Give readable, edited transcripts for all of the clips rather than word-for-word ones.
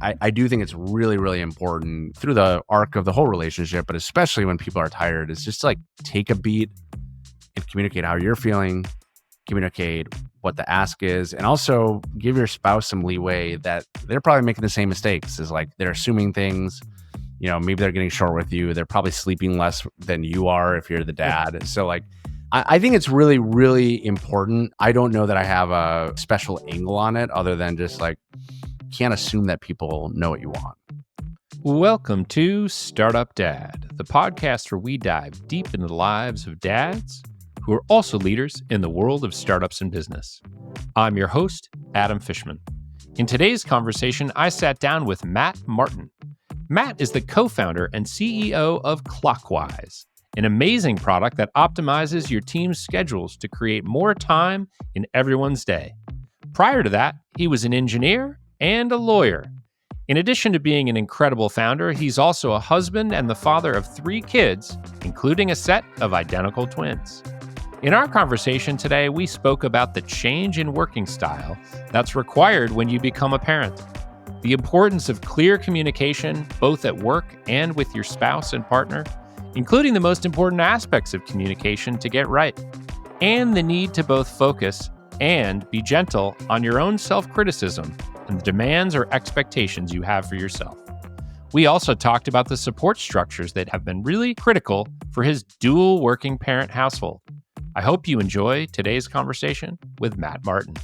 I do think it's really, really important through the arc of the whole relationship, but especially when people are tired, is just like take a beat and communicate how you're feeling, communicate what the ask is, and also give your spouse some leeway that they're probably making the same mistakes. Is like they're assuming things, maybe they're getting short with you. They're probably sleeping less than you are if you're the dad. So like, I think it's really, really important. I don't know that I have a special angle on it other than just like, can't assume that people know what you want. Welcome to Startup Dad, the podcast where we dive deep into the lives of dads who are also leaders in the world of startups and business. I'm your host, Adam Fishman. In today's conversation, I sat down with Matt Martin. Matt is the co-founder and CEO of Clockwise, an amazing product that optimizes your team's schedules to create more time in everyone's day. Prior to that, he was an engineer and a lawyer. In addition to being an incredible founder, he's also a husband and the father of 3 kids, including a set of identical twins. In our conversation today, we spoke about the change in working style that's required when you become a parent, the importance of clear communication, both at work and with your spouse and partner, including the most important aspects of communication to get right, and the need to both focus and be gentle on your own self-criticism and the demands or expectations you have for yourself. We also talked about the support structures that have been really critical for his dual working parent household. I hope you enjoy today's conversation with Matt Martin.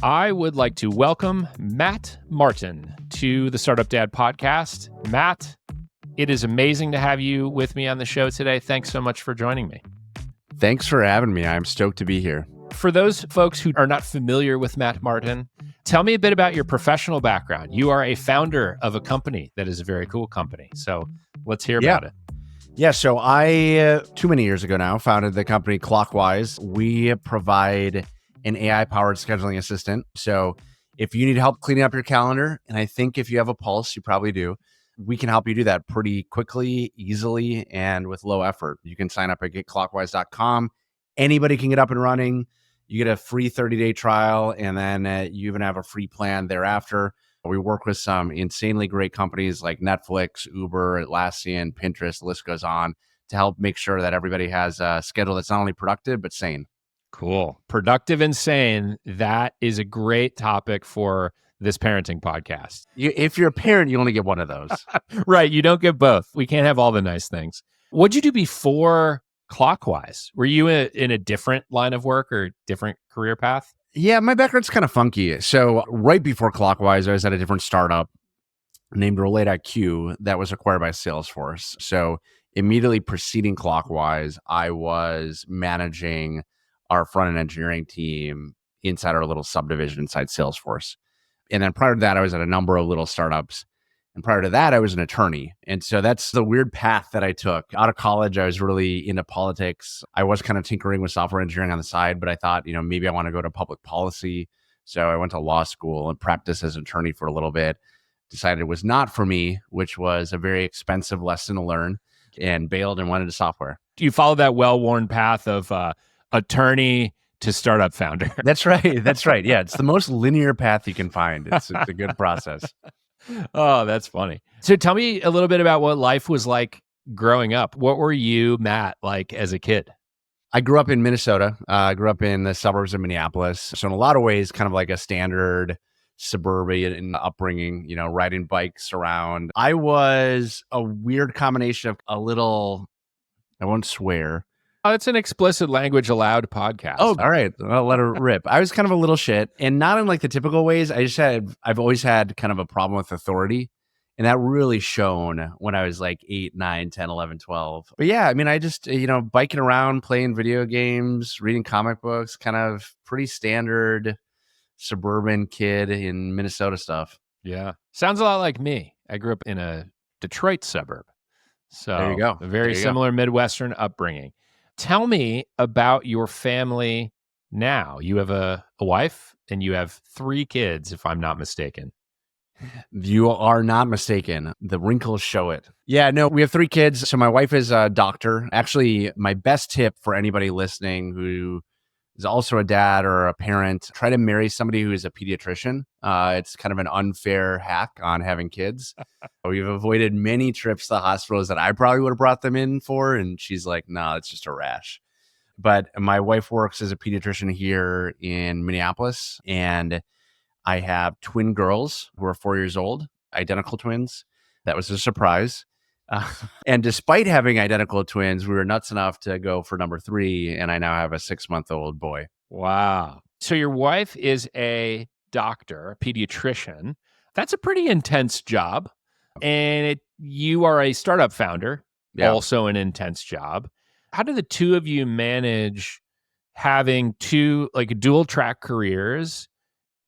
I would like to welcome Matt Martin to the Startup Dad podcast. Matt, it is amazing to have you with me on the show today. Thanks so much for joining me. Thanks for having me. I'm stoked to be here. For those folks who are not familiar with Matt Martin, tell me a bit about your professional background. You are a founder of a company that is a very cool company. So let's hear about it. Yeah, so I, too many years ago now, founded the company Clockwise. We provide an AI-powered scheduling assistant. So if you need help cleaning up your calendar, and I think if you have a pulse, you probably do, we can help you do that pretty quickly, easily, and with low effort. You can sign up at getclockwise.com. Anybody can get up and running. You get a free 30-day trial, and then you even have a free plan thereafter. We work with some insanely great companies like Netflix, Uber, Atlassian, Pinterest, the list goes on, to help make sure that everybody has a schedule that's not only productive, but sane. Cool. Productive and sane. That is a great topic for this parenting podcast. If you're a parent, you only get one of those. Right. You don't get both. We can't have all the nice things. What'd you do before Clockwise? Were you in a different line of work or different career path? Yeah, my background's kind of funky. So right before Clockwise, I was at a different startup named RelateIQ that was acquired by Salesforce. So immediately preceding Clockwise, I was managing our front-end engineering team inside our little subdivision inside Salesforce. And then prior to that, I was at a number of little startups. And prior to that, I was an attorney. And so that's the weird path that I took. Out of college, I was really into politics. I was kind of tinkering with software engineering on the side, but I thought, maybe I want to go to public policy. So I went to law school and practiced as an attorney for a little bit. Decided it was not for me, which was a very expensive lesson to learn, and bailed and went into software. You followed that well-worn path of attorney to startup founder. That's right. That's right. Yeah, it's the most linear path you can find. It's a good process. Oh, that's funny. So tell me a little bit about what life was like growing up. What were you, Matt, like as a kid? I grew up in Minnesota. I grew up in the suburbs of Minneapolis. So in a lot of ways, kind of like a standard suburban upbringing, riding bikes around. I was a weird combination of a little, I won't swear. Oh, it's an explicit language allowed podcast. Oh, all right. I'll let her rip. I was kind of a little shit, and not in like the typical ways. I've always had kind of a problem with authority. And that really shone when I was like 8, 9, 10, 11, 12. But yeah, I mean, I just, biking around, playing video games, reading comic books, kind of pretty standard suburban kid in Minnesota stuff. Yeah. Sounds a lot like me. I grew up in a Detroit suburb. So there you go. A very similar Midwestern upbringing. Tell me about your family now. You have a wife and you have 3 kids, if I'm not mistaken. You are not mistaken. The wrinkles show it. Yeah, no, we have 3 kids. So my wife is a doctor. Actually, my best tip for anybody listening who is also a dad or a parent, try to marry somebody who is a pediatrician. It's kind of an unfair hack on having kids. We've avoided many trips to the hospitals that I probably would have brought them in for. And she's like, no, it's just a rash. But my wife works as a pediatrician here in Minneapolis, and I have twin girls who are 4 years old, identical twins. That was a surprise. Uh, and despite having identical twins, we were nuts enough to go for number 3, and I now have a 6-month-old boy. Wow. So your wife is a doctor, a pediatrician. That's a pretty intense job. And you are a startup founder, Yeah. also an intense job. How do the two of you manage having two like dual track careers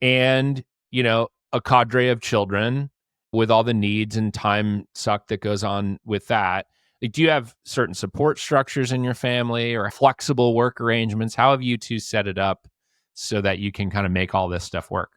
and, a cadre of children with all the needs and time suck that goes on with that? Like, do you have certain support structures in your family or flexible work arrangements? How have you two set it up so that you can kind of make all this stuff work?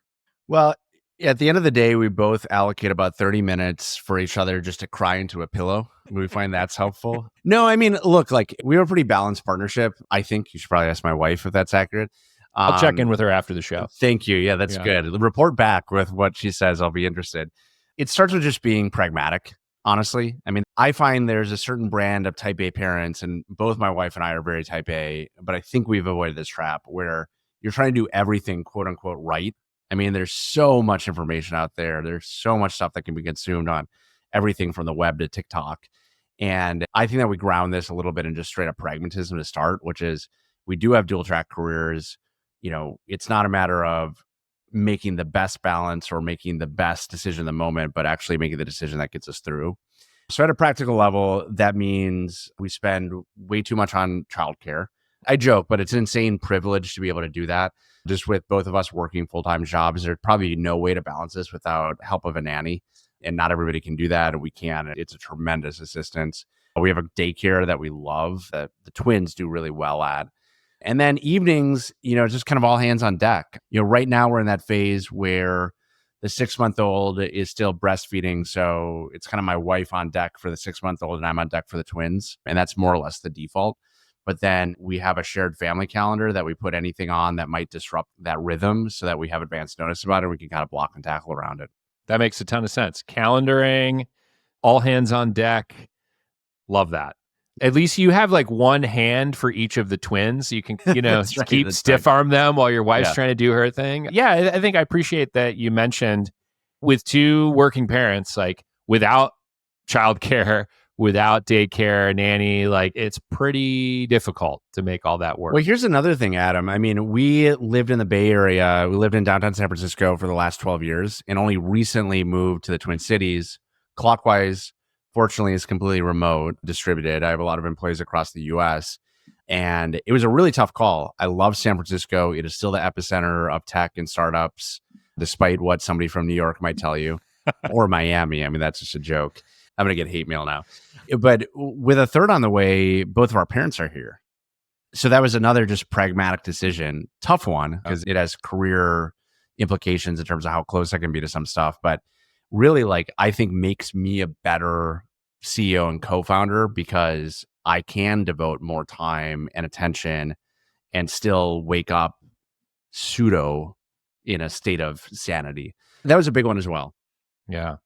Well, at the end of the day, we both allocate about 30 minutes for each other just to cry into a pillow. We find that's helpful. No, I mean, look, like we have a pretty balanced partnership. I think you should probably ask my wife if that's accurate. I'll check in with her after the show. Thank you. Yeah, that's good. Report back with what she says. I'll be interested. It starts with just being pragmatic, honestly. I mean, I find there's a certain brand of type A parents, and both my wife and I are very type A, but I think we've avoided this trap where you're trying to do everything, quote unquote, right. I mean, there's so much information out there. There's so much stuff that can be consumed on everything from the web to TikTok. And I think that we ground this a little bit in just straight up pragmatism to start, which is we do have dual track careers. It's not a matter of making the best balance or making the best decision in the moment, but actually making the decision that gets us through. So at a practical level, that means we spend way too much on childcare. I joke, but it's an insane privilege to be able to do that. Just with both of us working full-time jobs, there's probably no way to balance this without help of a nanny. And not everybody can do that, and we can. It's a tremendous assistance. We have a daycare that we love that the twins do really well at. And then evenings, just kind of all hands on deck. Right now we're in that phase where the 6-month-old is still breastfeeding. So it's kind of my wife on deck for the 6-month-old and I'm on deck for the twins. And that's more or less the default. But then we have a shared family calendar that we put anything on that might disrupt that rhythm so that we have advance notice about it. We can kind of block and tackle around it. That makes a ton of sense. Calendaring, all hands on deck. Love that. At least you have like one hand for each of the twins. You can, right, keep stiff arm them while your wife's trying to do her thing. Yeah, I think I appreciate that you mentioned with two working parents, like without childcare, without daycare, nanny, like it's pretty difficult to make all that work. Well, here's another thing, Adam. I mean, we lived in the Bay Area. We lived in downtown San Francisco for the last 12 years and only recently moved to the Twin Cities. Clockwise, fortunately, is completely remote, distributed. I have a lot of employees across the US. And it was a really tough call. I love San Francisco. It is still the epicenter of tech and startups, despite what somebody from New York might tell you, or Miami. I mean, that's just a joke. I'm going to get hate mail now. But with a third on the way, both of our parents are here. So that was another just pragmatic decision. Tough one, because it has career implications in terms of how close I can be to some stuff. But really, I think makes me a better CEO and co-founder because I can devote more time and attention and still wake up pseudo in a state of sanity. That was a big one as well. Yeah.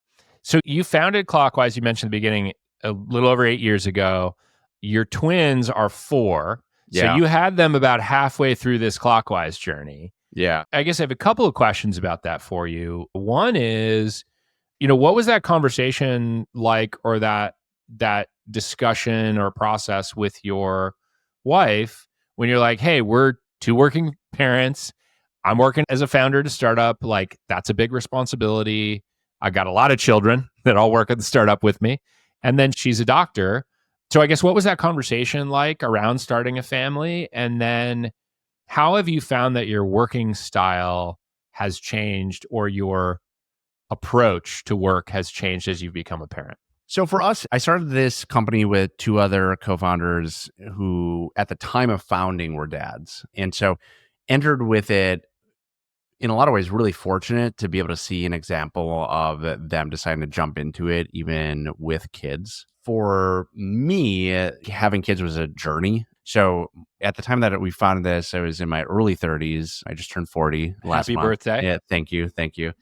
So you founded Clockwise, you mentioned at the beginning, a little over 8 years ago. Your twins are 4. So you had them about halfway through this Clockwise journey. Yeah. I guess I have a couple of questions about that for you. One is, what was that conversation like, or that discussion or process with your wife when you're like, hey, we're two working parents. I'm working as a founder to startup. Like, that's a big responsibility. I got a lot of children that all work at the startup with me. And then she's a doctor. So I guess what was that conversation like around starting a family? And then how have you found that your working style has changed or your approach to work has changed as you've become a parent? So for us, I started this company with 2 other co-founders who at the time of founding were dads. And so entered with it in a lot of ways, really fortunate to be able to see an example of them deciding to jump into it, even with kids. For me, having kids was a journey. So at the time that we founded this, I was in my early 30s. I just turned 40 last Happy month. birthday. Yeah, thank you. Thank you.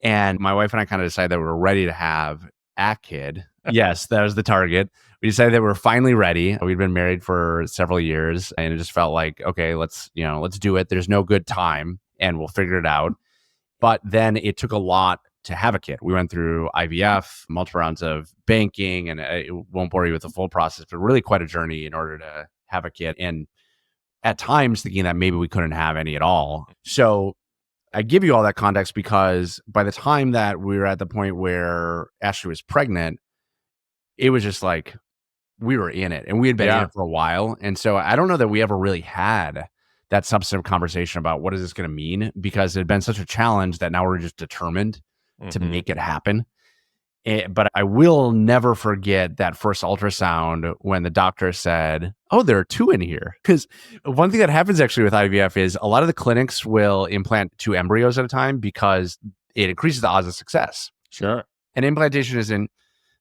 And my wife and I kind of decided that we were ready to have a kid. Yes, that was the target. We decided that we were finally ready. We'd been married for several years and it just felt like, okay, let's do it. There's no good time and we'll figure it out. But then it took a lot to have a kid. We went through IVF, multiple rounds of banking, and I won't bore you with the full process, but really quite a journey in order to have a kid. And at times thinking that maybe we couldn't have any at all. So I give you all that context because by the time that we were at the point where Ashley was pregnant, it was just like we were in it and we had been in Yeah. it for a while. And so I don't know that we ever really had that substantive conversation about what is this going to mean, because it had been such a challenge that now we're just determined to Mhm. make it happen. But I will never forget that first ultrasound when the doctor said, "Oh, there are two in here." Because one thing that happens actually with IVF is a lot of the clinics will implant two embryos at a time because it increases the odds of success. Sure. And implantation isn't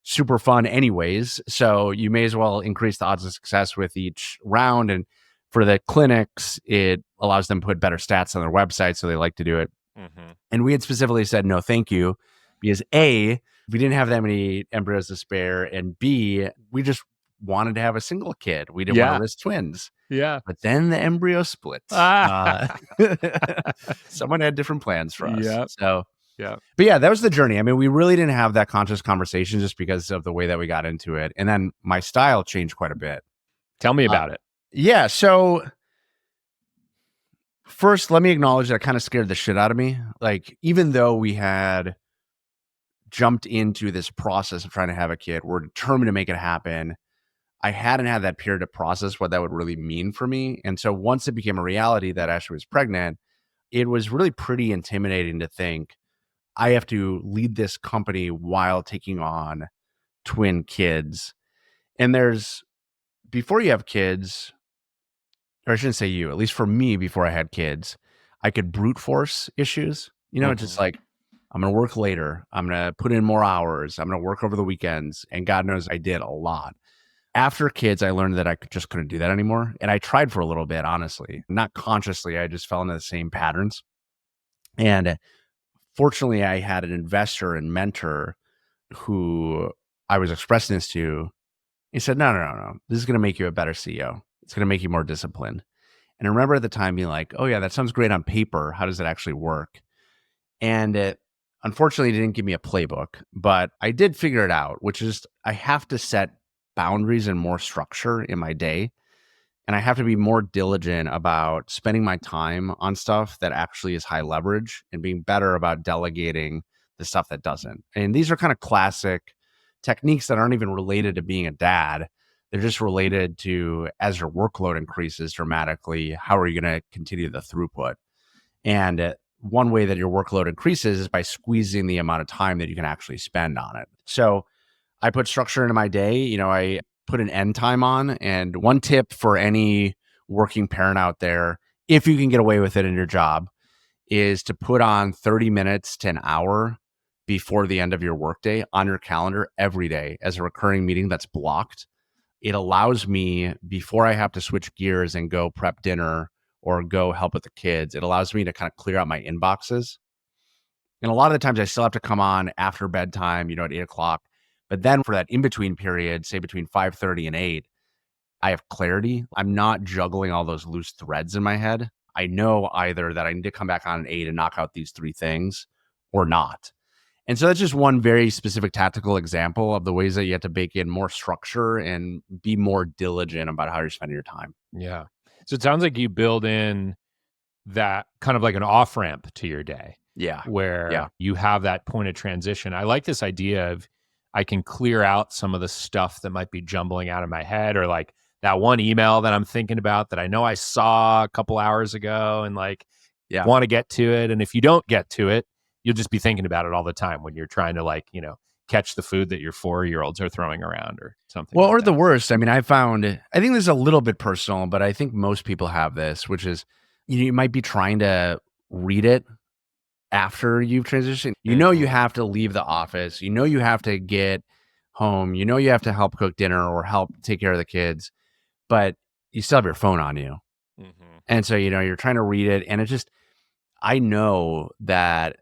super fun anyways, so you may as well increase the odds of success with each round. And for the clinics, it allows them to put better stats on their website, so they like to do it. Mhm. And we had specifically said, no, thank you, because A, we didn't have that many embryos to spare, and B, we just wanted to have a single kid. We didn't want to Yeah. risk twins. Yeah. But then the embryo split. Ah. Someone had different plans for us. Yep. So, Yep. but yeah, that was the journey. I mean, we really didn't have that conscious conversation just because of the way that we got into it. And then my style changed quite a bit. Tell me about it. Yeah. So first, let me acknowledge that it kind of scared the shit out of me. Like, even though we had jumped into this process of trying to have a kid, we're determined to make it happen. I hadn't had that period to process what that would really mean for me. And so once it became a reality that Ashley was pregnant, it was really pretty intimidating to think I have to lead this company while taking on twin kids. And before you have kids, or I shouldn't say you, at least for me, before I had kids, I could brute force issues. Just Mhm. like, I'm going to work later. I'm going to put in more hours. I'm going to work over the weekends. And God knows I did a lot. After kids, I learned that just couldn't do that anymore. And I tried for a little bit, honestly, not consciously. I just fell into the same patterns. And fortunately, I had an investor and mentor who I was expressing this to. He said, no, no, no, no. This is going to make you a better CEO. It's going to make you more disciplined. And I remember at the time being like, oh, yeah, that sounds great on paper. How does it actually work? And it unfortunately didn't give me a playbook, but I did figure it out, which is I have to set boundaries and more structure in my day. And I have to be more diligent about spending my time on stuff that actually is high leverage and being better about delegating the stuff that doesn't. And these are kind of classic techniques that aren't even related to being a dad. They're just related to, as your workload increases dramatically, how are you going to continue the throughput? And one way that your workload increases is by squeezing the amount of time that you can actually spend on it. So I put structure into my day. I put an end time on. And one tip for any working parent out there, if you can get away with it in your job, is to put on 30 minutes to an hour before the end of your workday on your calendar every day as a recurring meeting that's blocked. It allows me, before I have to switch gears and go prep dinner or go help with the kids, it allows me to kind of clear out my inboxes. And a lot of the times I still have to come on after bedtime, at 8 o'clock. But then for that in-between period, say between 5:30 and 8, I have clarity. I'm not juggling all those loose threads in my head. I know either that I need to come back on at 8 and knock out these three things or not. And so that's just one very specific tactical example of the ways that you have to bake in more structure and be more diligent about how you're spending your time. Yeah. So it sounds like you build in that kind of like an off ramp to your day Yeah. where you have that point of transition. I like this idea of I can clear out some of the stuff that might be jumbling out of my head, or like that one email that I'm thinking about that I know I saw a couple hours ago and like Yeah. want to get to it. And if you don't get to it, you'll just be thinking about it all the time when you're trying to like, catch the food that your 4-year-olds are throwing around or something Well, like or the that. worst, I mean, I think this is a little bit personal, but I think most people have this, which is you might be trying to read it after you've transitioned. You Mhm. have to leave the office. You have to get home. You have to help cook dinner or help take care of the kids. But you still have your phone on you. Mm-hmm. And so, you're trying to read it, and I know that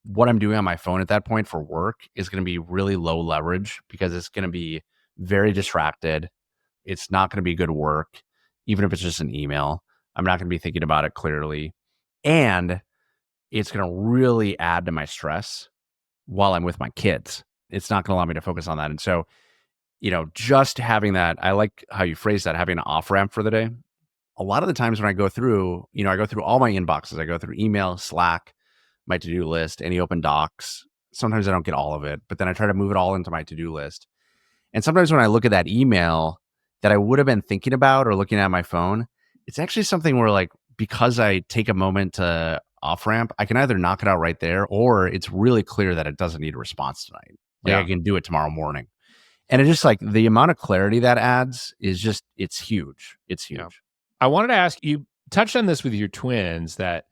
what I'm doing on my phone at that point for work is going to be really low leverage because it's going to be very distracted. It's not going to be good work, even if it's just an email. I'm not going to be thinking about it clearly. And it's going to really add to my stress while I'm with my kids. It's not going to allow me to focus on that. And so, just having that, I like how you phrase that, having an off ramp for the day. A lot of the times when I go through, I go through all my inboxes. I go through email, Slack, my to-do list, any open docs. Sometimes I don't get all of it, but then I try to move it all into my to-do list. And sometimes when I look at that email that I would have been thinking about or looking at my phone, it's actually something where, like, because I take a moment to off ramp, I can either knock it out right there, or it's really clear that it doesn't need a response tonight. Like, Yeah. I can do it tomorrow morning. And it's just like the amount of clarity that adds is just, it's huge. It's huge. Yeah. I wanted to ask you, touched on this with your twins, that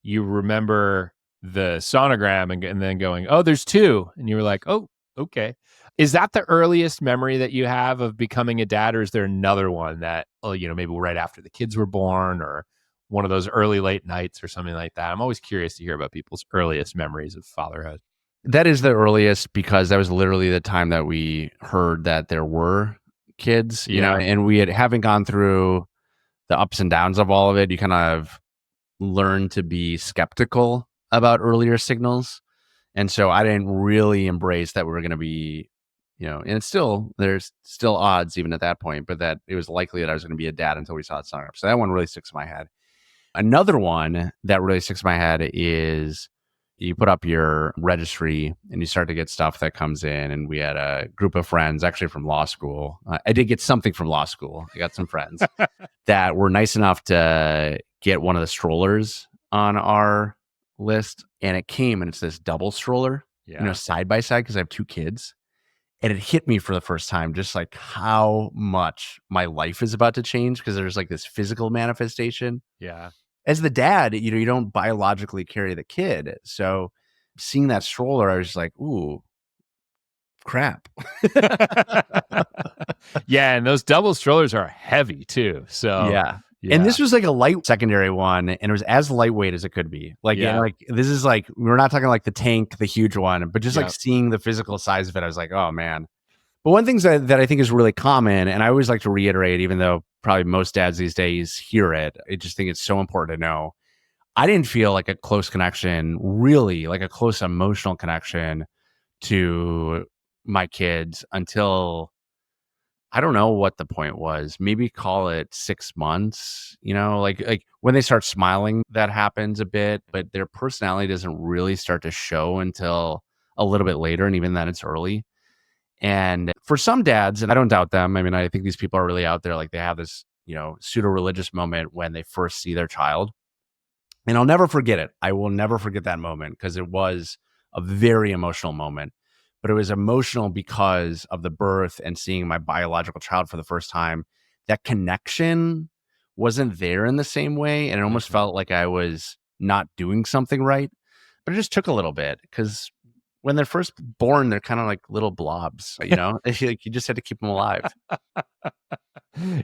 you remember the sonogram and then going, oh, there's two. And you were like, oh, okay. Is that the earliest memory that you have of becoming a dad, or is there another one that, maybe right after the kids were born, or one of those early late nights or something like that? I'm always curious to hear about people's earliest memories of fatherhood. That is the earliest, because that was literally the time that we heard that there were kids, Yeah. and we haven't gone through the ups and downs of all of it. You kind of learn to be skeptical about earlier signals. And so I didn't really embrace that we were going to be, and there's still odds even at that point, but that it was likely that I was going to be a dad until we saw it sign up. So that one really sticks in my head. Another one that really sticks in my head is you put up your registry and you start to get stuff that comes in. And we had a group of friends actually from law school. I did get something from law school. I got some friends that were nice enough to get one of the strollers on our list. And it came, and it's this double stroller, Yeah. side by side, because I have two kids. And it hit me for the first time, just like how much my life is about to change, because there's like this physical manifestation. Yeah. As the dad, you don't biologically carry the kid. So seeing that stroller, I was just like, ooh, crap. Yeah. And those double strollers are heavy too. So Yeah. And this was like a light secondary one, and it was as lightweight as it could be. Like, Yeah. like this is like, we're not talking like the tank, the huge one, but just Yeah. like seeing the physical size of it, I was like, oh man. But one thing that I think is really common, and I always like to reiterate, even though probably most dads these days hear it, I just think it's so important to know. I didn't feel like a close connection, really like a close emotional connection to my kids until, I don't know what the point was. Maybe call it 6 months, like when they start smiling, that happens a bit, but their personality doesn't really start to show until a little bit later. And even then it's early. And for some dads, and I don't doubt them, I mean, I think these people are really out there. Like, they have this, pseudo religious moment when they first see their child. And I'll never forget it. I will never forget that moment, because it was a very emotional moment. But it was emotional because of the birth and seeing my biological child for the first time. That connection wasn't there in the same way. And it almost felt like I was not doing something right. But it just took a little bit, because when they're first born, they're kind of like little blobs, like you just had to keep them alive.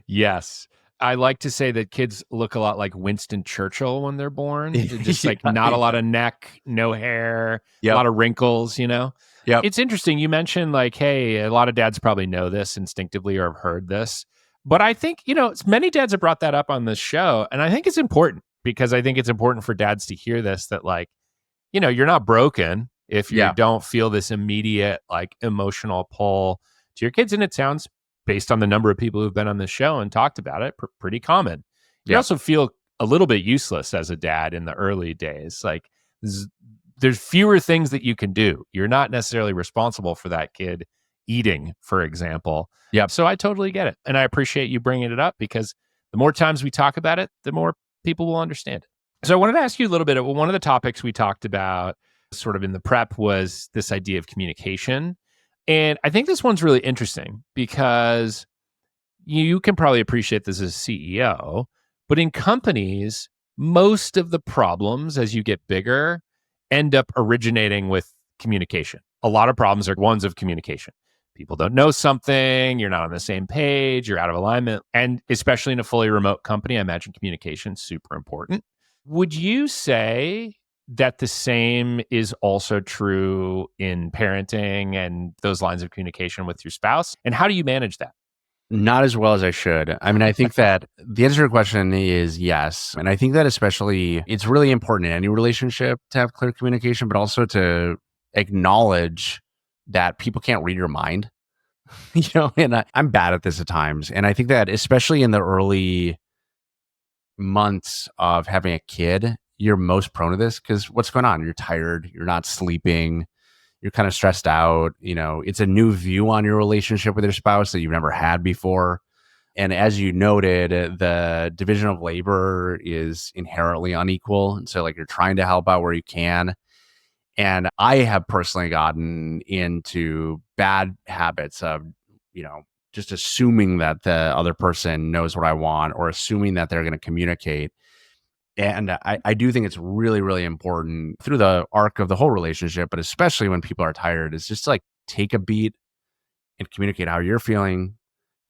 Yes. I like to say that kids look a lot like Winston Churchill when they're born. They're just like not a lot of neck, no hair, a lot of wrinkles, Yep. It's interesting. You mentioned like, hey, a lot of dads probably know this instinctively or have heard this. But I think, many dads have brought that up on this show. And I think it's important, because I think it's important for dads to hear this, that like, you're not broken if you don't feel this immediate like emotional pull to your kids. And it sounds, based on the number of people who've been on this show and talked about it, pretty common. You also feel a little bit useless as a dad in the early days. Like, there's fewer things that you can do. You're not necessarily responsible for that kid eating, for example. Yeah. So I totally get it. And I appreciate you bringing it up, because the more times we talk about it, the more people will understand it. So I wanted to ask you a little bit. One of the topics we talked about sort of in the prep was this idea of communication. And I think this one's really interesting, because you can probably appreciate this as a CEO, but in companies, most of the problems as you get bigger end up originating with communication. A lot of problems are ones of communication. people don't know something, you're not on the same page, you're out of alignment. And especially in a fully remote company, I imagine communication is super important. Would you say that the same is also true in parenting and those lines of communication with your spouse? And how do you manage that? Not as well as I should. I mean, I think that the answer to your question is yes. And I think that especially it's really important in any relationship to have clear communication, but also to acknowledge that people can't read your mind. And I'm bad at this at times. And I think that especially in the early months of having a kid, you're most prone to this because what's going on? You're tired, you're not sleeping, you're kind of stressed out. It's a new view on your relationship with your spouse that you've never had before. And as you noted, the division of labor is inherently unequal. And so, like, you're trying to help out where you can. And I have personally gotten into bad habits of, just assuming that the other person knows what I want or assuming that they're going to communicate. And I do think it's really, really important through the arc of the whole relationship, but especially when people are tired, is just to, like, take a beat and communicate how you're feeling,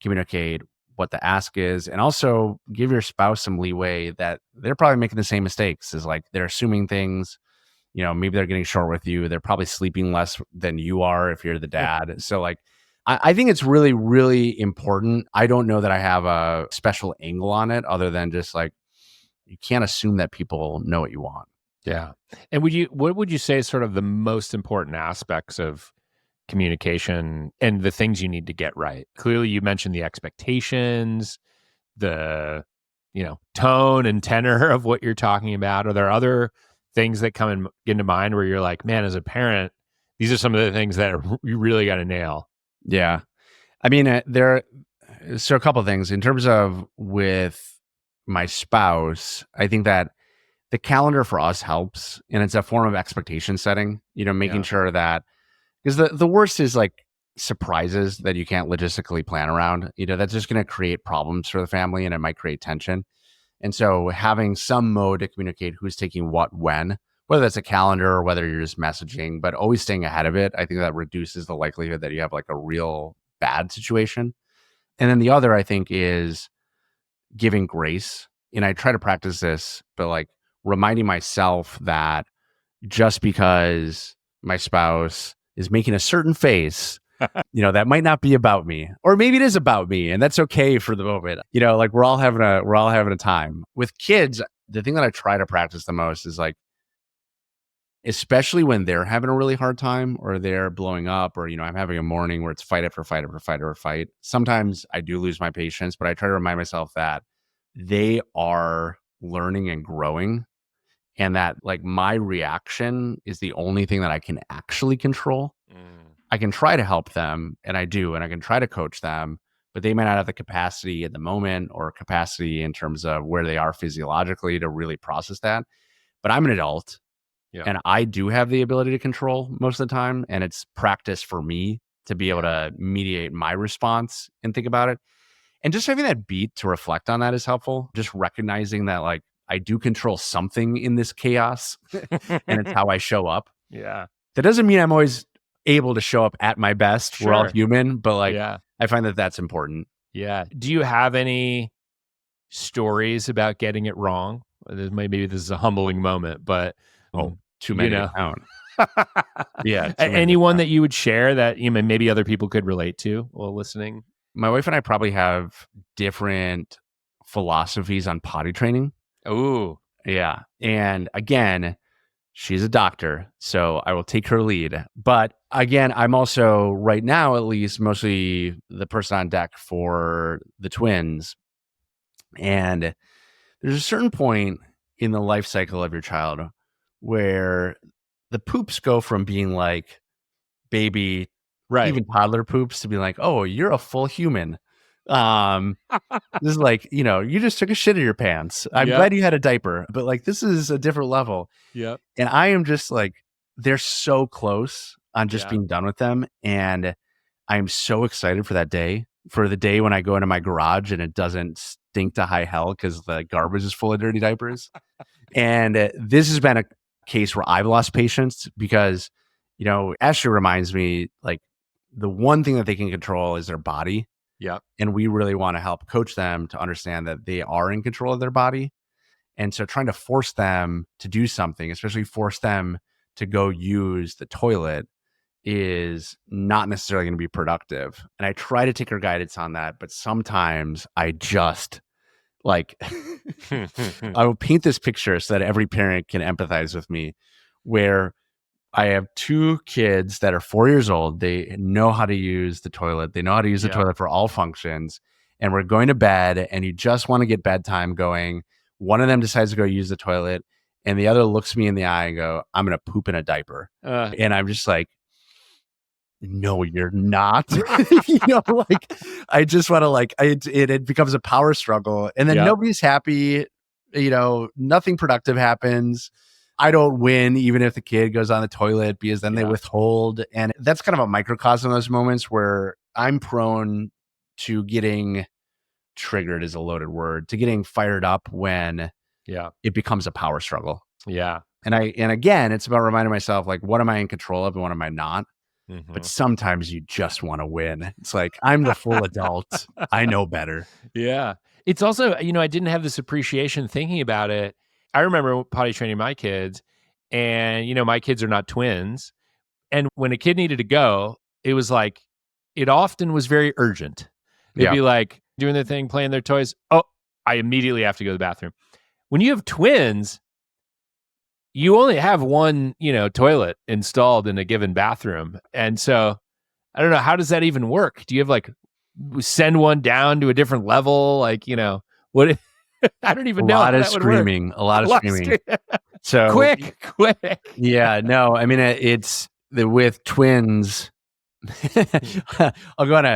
communicate what the ask is, and also give your spouse some leeway that they're probably making the same mistakes. Is like they're assuming things, maybe they're getting short with you. They're probably sleeping less than you are if you're the dad. So, like, I think it's really, really important. I don't know that I have a special angle on it other than just like, you can't assume that people know what you want. Yeah. And what would you say is sort of the most important aspects of communication and the things you need to get right? Clearly you mentioned the expectations, the, tone and tenor of what you're talking about. Are there other things that into mind where you're like, man, as a parent, these are some of the things that you really got to nail? Yeah. I mean, so a couple of things in terms of with my spouse. I think that the calendar for us helps, and it's a form of expectation setting, making Yeah. sure that, because the worst is like surprises that you can't logistically plan around, that's just going to create problems for the family and it might create tension. And so having some mode to communicate who's taking what when, whether that's a calendar or whether you're just messaging, but always staying ahead of it, I think that reduces the likelihood that you have like a real bad situation. And then the other, I think, is giving grace. And I try to practice this, but like reminding myself that just because my spouse is making a certain face, that might not be about me, or maybe it is about me, and that's okay for the moment. Like we're all having a time. With kids, the thing that I try to practice the most is like, especially when they're having a really hard time or they're blowing up, or I'm having a morning where it's fight after fight after fight after fight. Sometimes I do lose my patience, but I try to remind myself that they are learning and growing, and that like my reaction is the only thing that I can actually control. I can try to help them, and I do, and I can try to coach them, but they might not have the capacity at the moment or capacity in terms of where they are physiologically to really process that. But I'm an adult, Yeah. and I do have the ability to control most of the time, and it's practice for me to be able to mediate my response and think about it. And just having that beat to reflect on that is helpful. Just recognizing that like I do control something in this chaos and it's how I show up. Yeah. That doesn't mean I'm always able to show up at my best. We're all Sure. human, but like Yeah. I find that that's important. Yeah. Do you have any stories about getting it wrong? Maybe this is a humbling moment, but Oh, too many to count. Yeah, too many to anyone count. that you would share that maybe other people could relate to while listening? My wife and I probably have different philosophies on potty training. Oh, Yeah. And again, she's a doctor, so I will take her lead. But again, I'm also right now, at least, mostly the person on deck for the twins. And there's a certain point in the life cycle of your child where the poops go from being like baby, right. even toddler poops, to be like, oh, you're a full human. This is like, you just took a shit in your pants. I'm Yep. glad you had a diaper, but like this is a different level. Yep. And I am just like, they're so close on just Yeah. being done with them. And I'm so excited for that day, for the day when I go into my garage and it doesn't stink to high hell because the garbage is full of dirty diapers. And this has been a case where I've lost patience because, Ashley reminds me, like, the one thing that they can control is their body. Yep. And we really want to help coach them to understand that they are in control of their body. And so trying to force them to do something, especially force them to go use the toilet, is not necessarily going to be productive. And I try to take her guidance on that, but sometimes I just like I will paint this picture so that every parent can empathize with me, where I have two kids that are 4 years old. They know how to use the toilet. They know how to use the Yeah. toilet for all functions. And we're going to bed, and you just want to get bedtime going. One of them decides to go use the toilet, and the other looks me in the eye and go, "I'm going to poop in a diaper." And I'm just like, "No, you're not." Like I just want to it becomes a power struggle, and then Yeah. nobody's happy. Nothing productive happens. I don't win even if the kid goes on the toilet because then they withhold. And that's kind of a microcosm of those moments where I'm prone to getting triggered, is a loaded word, to getting fired up when it becomes a power struggle. Yeah. And again, it's about reminding myself, like, what am I in control of and what am I not? But sometimes you just want to win. It's like, I'm the full adult. I know better. Yeah. It's also, I didn't have this appreciation thinking about it. I remember potty training my kids, and, my kids are not twins. And when a kid needed to go, it was like, it often was very urgent. They'd be like doing their thing, playing their toys. Oh, I immediately have to go to the bathroom. When you have twins, you only have one, toilet installed in a given bathroom. And so I don't know, how does that even work? Do you have send one down to a different level? What? I don't even know. A lot how of that would work. screaming. A lot of screaming. So quick. Yeah, no, I mean, it's with twins. I'll go on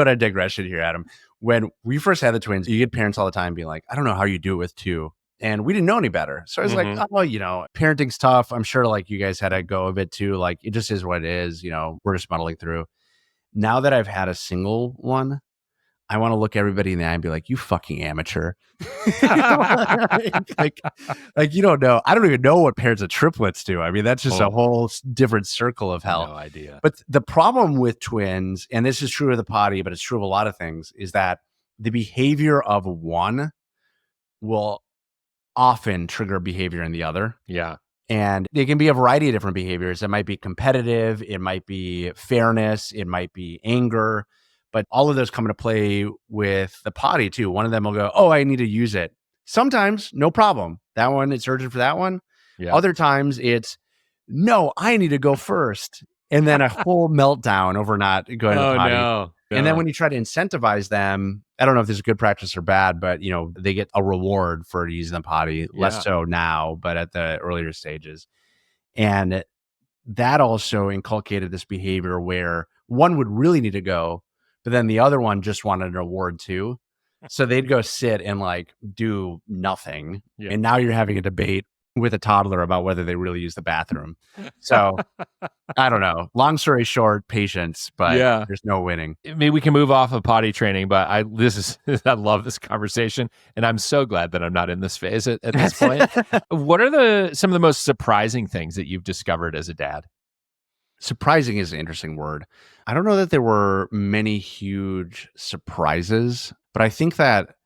a digression here, Adam. When we first had the twins, you get parents all the time being like, "I don't know how you do it with two." And we didn't know any better. So I was like, "Oh, parenting's tough. I'm sure like you guys had a go of it too. Like it just is what it is. We're just muddling through." Now that I've had a single one, I want to look everybody in the eye and be like, "You fucking amateur." like you don't know. I don't even know what parents of triplets do. I mean, that's just a whole different circle of hell. No idea. But the problem with twins, and this is true of the potty, but it's true of a lot of things, is that the behavior of one will often trigger behavior in the other. Yeah. And it can be a variety of different behaviors. It might be competitive, it might be fairness, it might be anger, but all of those come into play with the potty too. One of them will go, "Oh, I need to use it." Sometimes, no problem. That one, it's urgent for that one. Yeah. Other times it's, "No, I need to go first." And then a whole meltdown over not going to the potty. No. And then when you try to incentivize them, I don't know if this is good practice or bad, but they get a reward for using the potty. Less so now, but at the earlier stages. And that also inculcated this behavior where one would really need to go, but then the other one just wanted an award too. So they'd go sit and do nothing. Yeah. And now you're having a debate with a toddler about whether they really use the bathroom. So I don't know. Long story short, patience, but there's no winning. Maybe we can move off of potty training, but I love this conversation, and I'm so glad that I'm not in this phase at this point. What are some of the most surprising things that you've discovered as a dad? Surprising is an interesting word. I don't know that there were many huge surprises, but I think that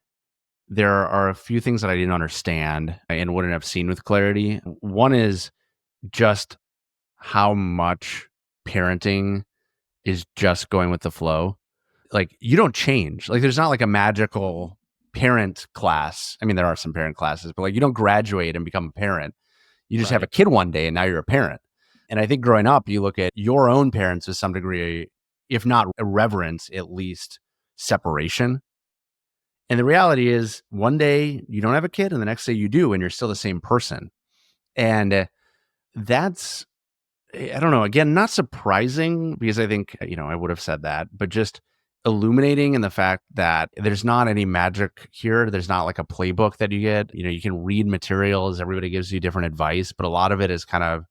there are a few things that I didn't understand and wouldn't have seen with clarity. One is just how much parenting is just going with the flow. Like you don't change. Like there's not like a magical parent class. I mean, there are some parent classes, but you don't graduate and become a parent. You just have a kid one day and now you're a parent. And I think growing up, you look at your own parents to some degree, if not irreverence, at least separation. And the reality is one day you don't have a kid and the next day you do, and you're still the same person. And that's, I don't know, again, not surprising because I think, I would have said that, but just illuminating in the fact that there's not any magic here. There's not like a playbook that you get. You can read materials, everybody gives you different advice, but a lot of it is kind of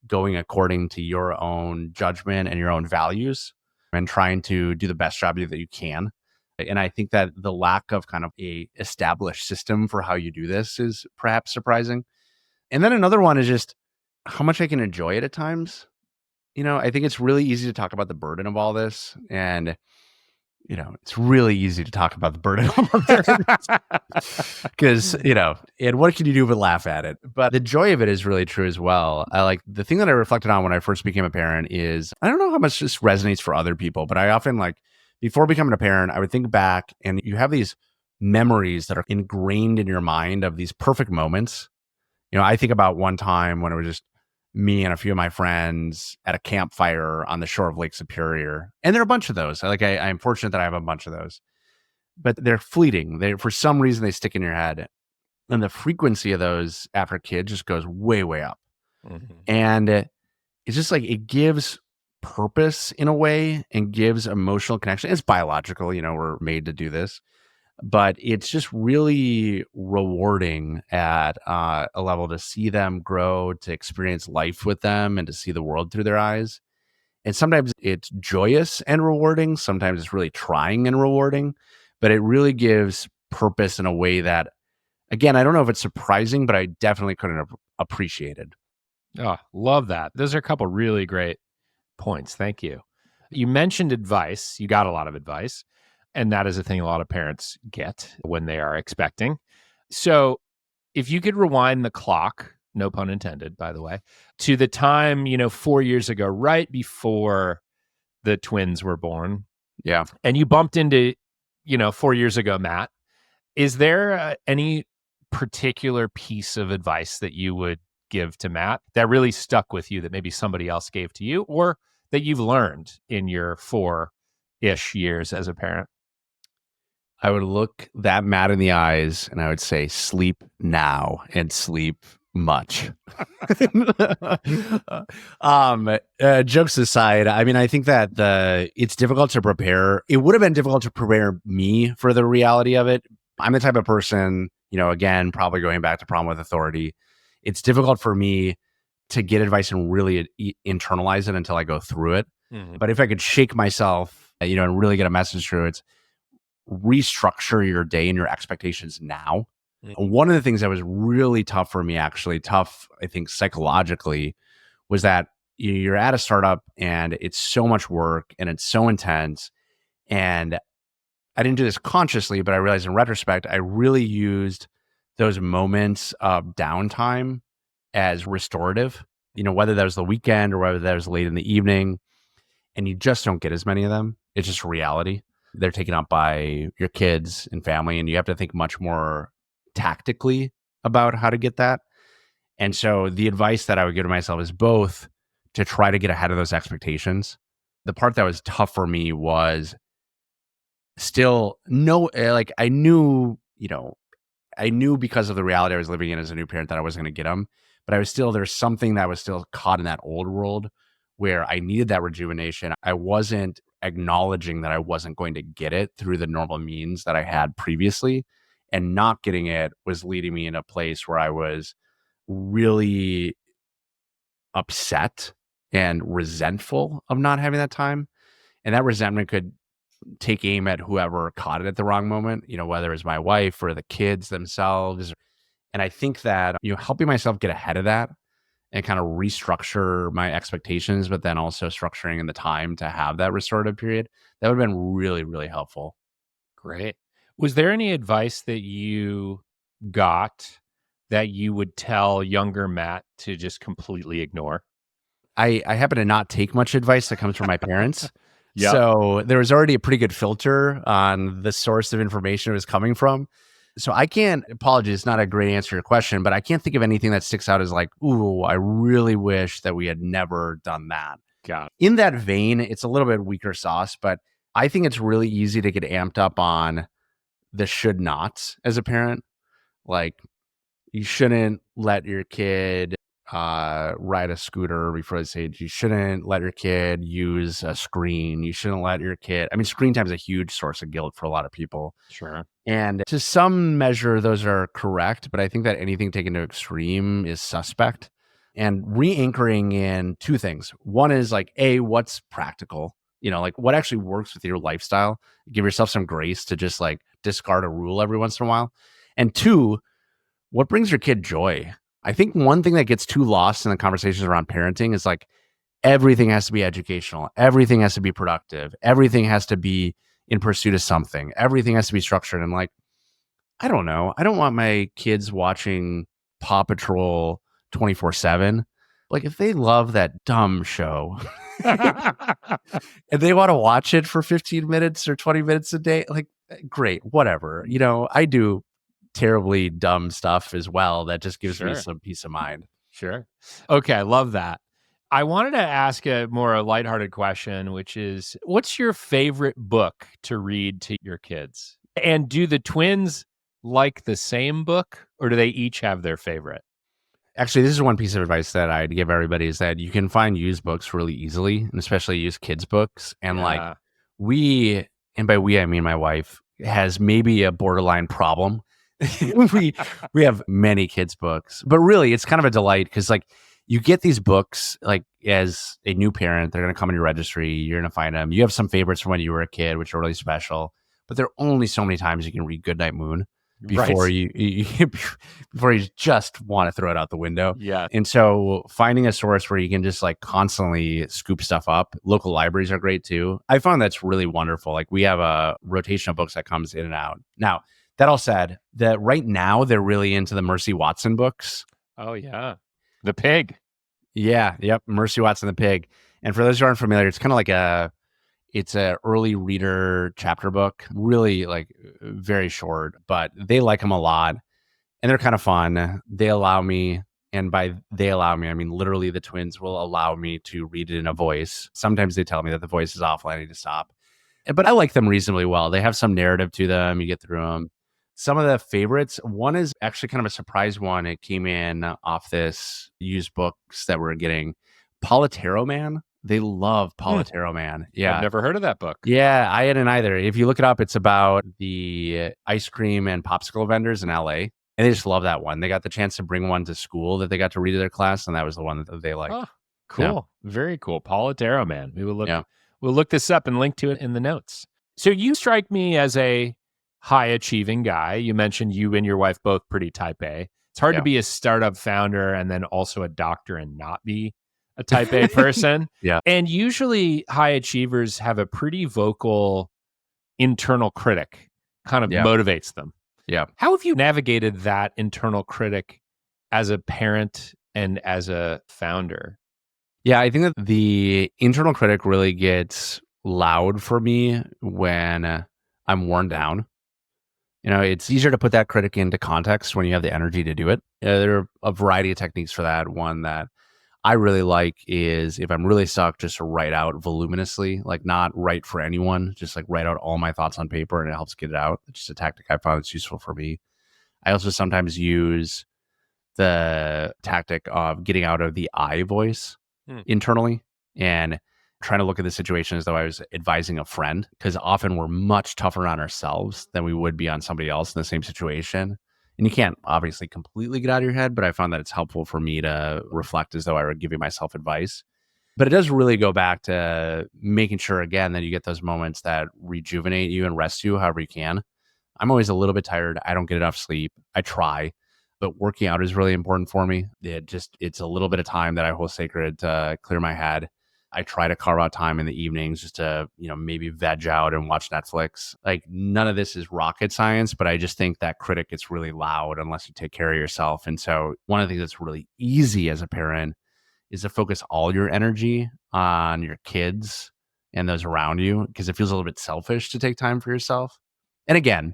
going according to your own judgment and your own values and trying to do the best job that you can. And I think that the lack of kind of a established system for how you do this is perhaps surprising. And then another one is just how much I can enjoy it at times. I think it's really easy to talk about the burden of all this. And, it's really easy to talk about the burden of our parents because, and what can you do but laugh at it? But the joy of it is really true as well. I like the thing that I reflected on when I first became a parent is I don't know how much this resonates for other people, but I often before becoming a parent, I would think back and you have these memories that are ingrained in your mind of these perfect moments. I think about one time when it was just me and a few of my friends at a campfire on the shore of Lake Superior. And there are a bunch of those. I'm fortunate that I have a bunch of those, but they're fleeting. For some reason, they stick in your head. And the frequency of those after kids just goes way, way up. Mhm. And it's just it gives purpose in a way and gives emotional connection. It's biological, we're made to do this, but it's just really rewarding at a level to see them grow, to experience life with them, and to see the world through their eyes. And sometimes it's joyous and rewarding. Sometimes it's really trying and rewarding, but it really gives purpose in a way that, again, I don't know if it's surprising, but I definitely couldn't have appreciated. Oh, love that. Those are a couple really great points. Thank you. You mentioned advice. You got a lot of advice. And that is a thing a lot of parents get when they are expecting. So if you could rewind the clock, no pun intended, by the way, to the time, 4 years ago, right before the twins were born, Yeah. and you bumped into, 4 years ago, Matt, is there any particular piece of advice that you would give to Matt that really stuck with you that maybe somebody else gave to you or that you've learned in your 4-ish years as a parent? I would look that Matt in the eyes and I would say, sleep now and sleep much. Jokes aside, I mean, I think that it's difficult to prepare. It would have been difficult to prepare me for the reality of it. I'm the type of person, again, probably going back to problem with authority. It's difficult for me to get advice and really internalize it until I go through it. Mhm. But if I could shake myself, and really get a message through it, restructure your day and your expectations now. Mhm. One of the things that was really tough for me, actually tough, I think psychologically, was that you're at a startup and it's so much work and it's so intense. And I didn't do this consciously, but I realized in retrospect, I really used those moments of downtime as restorative, whether that was the weekend or whether that was late in the evening. And you just don't get as many of them. It's just reality. They're taken up by your kids and family, and you have to think much more tactically about how to get that. And so the advice that I would give to myself is both to try to get ahead of those expectations. The part that was tough for me was still no, I knew because of the reality I was living in as a new parent that I wasn't going to get them, but there's something that was still caught in that old world where I needed that rejuvenation. I wasn't acknowledging that I wasn't going to get it through the normal means that I had previously. And not getting it was leading me in a place where I was really upset and resentful of not having that time. And that resentment could take aim at whoever caught it at the wrong moment, whether it's my wife or the kids themselves. And I think that, helping myself get ahead of that and kind of restructure my expectations, but then also structuring in the time to have that restorative period, that would have been really, really helpful. Great. Was there any advice that you got that you would tell younger Matt to just completely ignore? I happen to not take much advice that comes from my parents. Yep. So there was already a pretty good filter on the source of information it was coming from. So I can't, apologies, it's not a great answer to your question, but I can't think of anything that sticks out as ooh, I really wish that we had never done that. Got In that vein, it's a little bit weaker sauce, but I think it's really easy to get amped up on the should nots as a parent. Like, you shouldn't let your kid ride a scooter before this age. You shouldn't let your kid use a screen. You shouldn't let your kid, I mean, screen time is a huge source of guilt for a lot of people. Sure. And to some measure, those are correct. But I think that anything taken to extreme is suspect. And re-anchoring in two things. One is what's practical? What actually works with your lifestyle? Give yourself some grace to just discard a rule every once in a while. And two, what brings your kid joy? I think one thing that gets too lost in the conversations around parenting is everything has to be educational. Everything has to be productive. Everything has to be in pursuit of something. Everything has to be structured. And like, I don't know. I don't want my kids watching Paw Patrol 24/7. Like, if they love that dumb show and they want to watch it for 15 minutes or 20 minutes a day, like, great, whatever. I do terribly dumb stuff as well that just gives me Sure. some peace of mind. Sure. Okay, I love that. I wanted to ask a more lighthearted question, which is, what's your favorite book to read to your kids? And do the twins like the same book, or do they each have their favorite? Actually, this is one piece of advice that I'd give everybody is that you can find used books really easily, and especially used kids' books. And like Yeah. we, and by we, I mean my wife, has maybe a borderline problem. we we have many kids' books, but really it's kind of a delight because like you get these books like as a new parent, they're gonna come in your registry, you're gonna find them. You have some favorites from when you were a kid, which are really special, but there are only so many times you can read Goodnight Moon before Right. you before you just want to throw it out the window. Yeah. And so finding a source where you can just like constantly scoop stuff up. Local libraries are great too. I found that's really wonderful. Like we have a rotation of books that comes in and out. Now, that all said, that right now they're really into the Mercy Watson books. Oh, yeah. The pig. Yeah, yep, Mercy Watson the Pig. And for those who aren't familiar, it's kind of like it's a early reader chapter book, really like very short, but they like them a lot and they're kind of fun. They allow me, and by they allow me, I mean literally the twins will allow me to read it in a voice. Sometimes they tell me that the voice is awful, I need to stop. But I like them reasonably well. They have some narrative to them. You get through them. Some of the favorites, one is actually kind of a surprise one. It came in off this used books that we're getting. Politero Man. They love Hmm. Politero Man. I've Yeah. never heard of that book. Yeah, I hadn't either. If you look it up, it's about the ice cream and popsicle vendors in LA. And they just love that one. They got the chance to bring one to school that they got to read to their class, and that was the one that they liked. Oh, Yeah. cool. Very cool. Politero Man. Yeah. We'll look this up and link to it in the notes. So you strike me as a high achieving guy. You mentioned you and your wife both pretty type A. It's hard to Yeah. be a startup founder and then also a doctor and not be a type A person. Yeah. And usually high achievers have a pretty vocal internal critic, kind of Yeah. motivates them. Yeah. How have you navigated that internal critic as a parent and as a founder? Yeah, I think that the internal critic really gets loud for me when I'm worn down. It's easier to put that critic into context when you have the energy to do it. There are a variety of techniques for that. One that I really like is if I'm really stuck, just to write out voluminously, like not write for anyone, just like write out all my thoughts on paper and it helps get it out. It's just a tactic I found that's useful for me. I also sometimes use the tactic of getting out of the I voice Hmm. internally and trying to look at the situation as though I was advising a friend, because often we're much tougher on ourselves than we would be on somebody else in the same situation. And you can't obviously completely get out of your head, but I found that it's helpful for me to reflect as though I were giving myself advice. But it does really go back to making sure, again, that you get those moments that rejuvenate you and rest you however you can. I'm always a little bit tired. I don't get enough sleep. I try, but working out is really important for me. It's a little bit of time that I hold sacred to clear my head. I try to carve out time in the evenings just to, maybe veg out and watch Netflix. Like none of this is rocket science, but I just think that critic gets really loud unless you take care of yourself. And so one of the things that's really easy as a parent is to focus all your energy on your kids and those around you, because it feels a little bit selfish to take time for yourself. And again,